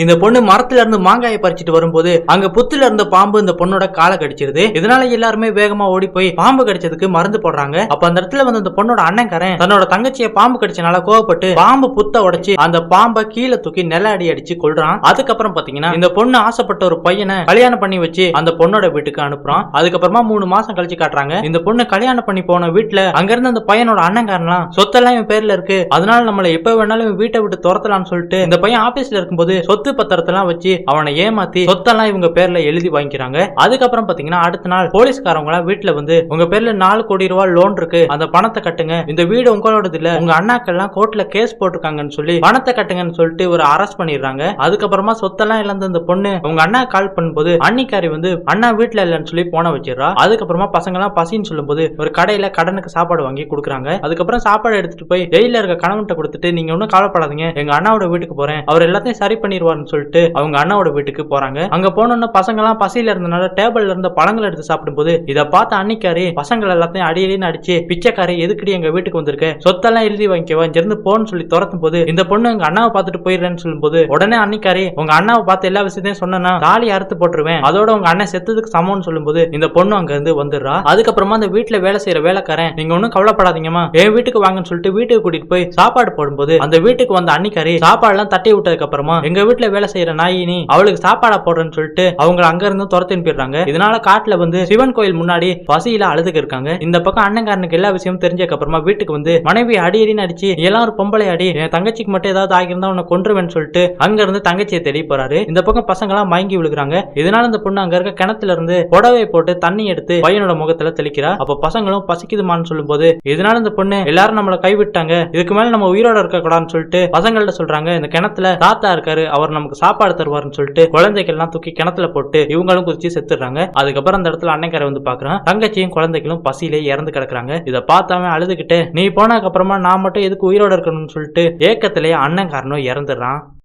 இந்த பொண்ணு மரத்துல இருந்து மாங்காயை பறிச்சுட்டு வரும்போது அங்க புத்துல இருந்த பாம்பு இந்த பொண்ணோட காலை கடிச்சிருது. இதனால எல்லாருமே வேகமா ஓடி போய் பாம்பு கடிச்சதுக்கு மருந்து போடுறாங்க. அப்ப அந்த இடத்துல வந்து அந்த பொண்ணோட அண்ணன்காரன் தன்னோட தங்கச்சியை பாம்பு கடிச்சனால கோவப்பட்டு பாம்பு புத்த உடைச்சு அந்த பாம்பை கீழே தூக்கி நில அடிச்சு கொள்றான். அதுக்கப்புறம் பாத்தீங்கன்னா இந்த பொண்ணு ஆசைப்பட்ட ஒரு பையனை கல்யாணம் பண்ணி வச்சு அந்த பொண்ணோட வீட்டுக்கு அனுப்புறான். அதுக்கப்புறமா 3 மாசம் கழிச்சு காட்டுறாங்க. இந்த பொண்ணு கல்யாணம் பண்ணி போன வீட்டுல அங்க இருந்து அந்த பையனோட அண்ணன்காரன்லாம் சொத்தெல்லாம் இவன் பேர்ல இருக்கு, அதனால நம்மள எப்ப வேணாலும் வீட்டை விட்டு துரத்தலாம்னு சொல்லிட்டு இந்த பையன் ஆபீஸ்ல இருக்கும்போது சொத்து பத்திரத்தெல்லாம் வச்சு அவனை ஏமாத்தி சொத்தெல்லாம் இவங்க பேர்ல எழுதி வாங்கிக்கிறாங்க. அதுக்கப்புறம் பாத்தீங்கன்னா அடுத்த நாள் போலீஸ்காரங்க வீட்டுல வந்து உங்க பேர்ல 4 கோடி ரூபாய் லோன் இருக்கு, அந்த பணத்தை கட்டுங்க, இந்த வீடு உங்களோடது இல்ல, உங்க அண்ணாக்கள் எல்லாம் கோர்ட்ல கேஸ் போட்டிருக்காங்கன்னு சொல்லி பணத்தை கட்டுங்கன்னு சொல்லிட்டு ஒரு அரெஸ்ட் பண்ணிடுறாங்க. அதுக்கப்புறமா சொத்தெல்லாம் இழந்த இந்த பொண்ணு உங்க அண்ணா கால் பண்ணும்போது அன்னிக்காரி வந்து அண்ணா வீட்டுல இல்லன்னு சொல்லி போன வச்சிடறா. அதுக்கப்புறமா பசங்க எல்லாம் பசின்னு சொல்லும்போது ஒரு கடையில கடனுக்கு சாப்பாடு வாங்கி கொடுக்குறாங்க. அதுக்கப்புறம் சாப்பாடு எடுத்துட்டு போய் ஜெயில இருக்க கணவன்கிட்ட கொடுத்துட்டு நீங்க ஒன்னும் கவலைப்படாதீங்க, எங்க அண்ணாவோட வீட்டுக்கு போறேன், அவர் எல்லாத்தையும் சரி பண்ணிடுவார் சொல்லிட்டு அவங்க அண்ணாவோட வீட்டுக்கு போறாங்க. அங்க போனோம்னா பசங்க எல்லாம் பசியில இருந்தனால டேபிள்ல இருந்த பழங்கள் எடுத்து சாப்பிடும்போது இத பார்த்த அன்னிக்காரி பசங்க எல்லாத்தையும் அடியடின்னு அடிச்சு பிச்சைக்காரி எதுக்கடி எங்க வீட்டுக்கு வந்திருக்க, சொத்தெல்லாம் எழுதி வாங்கிக்கவா, இங்க இருந்து போன்னு சொல்லி துரத்தும் போது இந்த பொண்ணு எங்க அண்ணாவை பார்த்துட்டு போயிடுறேன்னு சொல்லும் போது உடனே அன்னிக்காரி உங்க அண்ணாவை பார்த்து எல்லா விஷயத்தையும் சொன்னா தாலி அறுத்து போட்டுருவேன், அதோட உங்க அண்ணன் செத்ததுக்கு சமம்னு சொல்லும் போது இந்த பொண்ணு அங்க இருந்து வந்துடுறா. அதுக்கப்புறமா அந்த வீட்டுல வேலை செய்யற வேலைக்காரன் நீங்க ஒன்னும் கவலைப்படாதீங்கம்மா என் வீட்டுக்கு வாங்கன்னு சொல்லிட்டு வீட்டுக்கு கூட்டிட்டு போய் சாப்பாடு போடும்போது அந்த வீட்டுக்கு வந்த அன்னிக்காரி சாப்பாடு எல்லாம் தட்டி விட்டதுக்கு அப்புறமா எங்க வீட்டுல வேலை செய்யற நாயினி அவளுக்கு சாப்பாடா போடுறேன்னு சொல்லிட்டு அவங்க அங்க இருந்து துரத்தின்னு போயிடுறாங்க. இதனால காட்டுல வந்து சிவன் கோயில் முன்னாடி பசியில அழுதுக்கு இருக்காங்க. இந்த பக்கம் அண்ணன்காரனுக்கு எல்லா விஷயமும் தெரிஞ்சதுக்கு அப்புறமா வீட்டுக்கு வந்து மனைவி அடியடின்னு அடிச்சு எல்லாரும் பொம்பளை அடி, என் தங்கச்சிக்கு மட்டும் ஏதாவது ஆகியிருந்தா உன்னை கொன்றுவேன்னு சொல்லிட்டு அங்க இருந்து தங்கச்சியை தேடி போறாரு. இந்த பக்கம் பசங்க எல்லாம் மயங்கி விழுகிறாங்க. இதனால இந்த பொண்ணு அங்க இருக்க கிணத்துல இருந்து புடவை போட்டு தண்ணி எடுத்து பையனோட முகத்துல தெளிக்கிறா. அப்ப பசங்களும் பசிக்குதுமான்னு சொல்லும் போது இதனால இந்த பொண்ணு எல்லாரும் நம்மளை கைவிட்டாங்க, இதுக்கு மேல நம்ம உயிரோட இருக்க கூடாதுன்னு சொல்லிட்டு பசங்கள்ட்ட சொல்றாங்க. இந்த கிணத்துல தாத்தா இருக்காரு, அவர் நமக்கு சாப்பாடு தருவாருன்னு சொல்லிட்டு குழந்தைகள் எல்லாம் தூக்கி கிணத்துல போட்டு இவங்களும் குதிச்சு செத்துறாங்க. அதுக்கப்புறம் அந்த இடத்துல அன்னைக்காரை வந்து பாக்குறான். தங்கச்சியும் குழந்தைகளும் பசியிலே இறந்து கிடக்குறாங்க. இதை பார்த்தாம அழுதுகிட்டு நீ போனதுக்கு அப்புறமா நான் மட்டும் எதுக்கு உயிரோட இருக்கணும்னு சொல்லிட்டு ஏக்கத்திலேயே அண்ணன்காரனும் இறந்துடுறான்.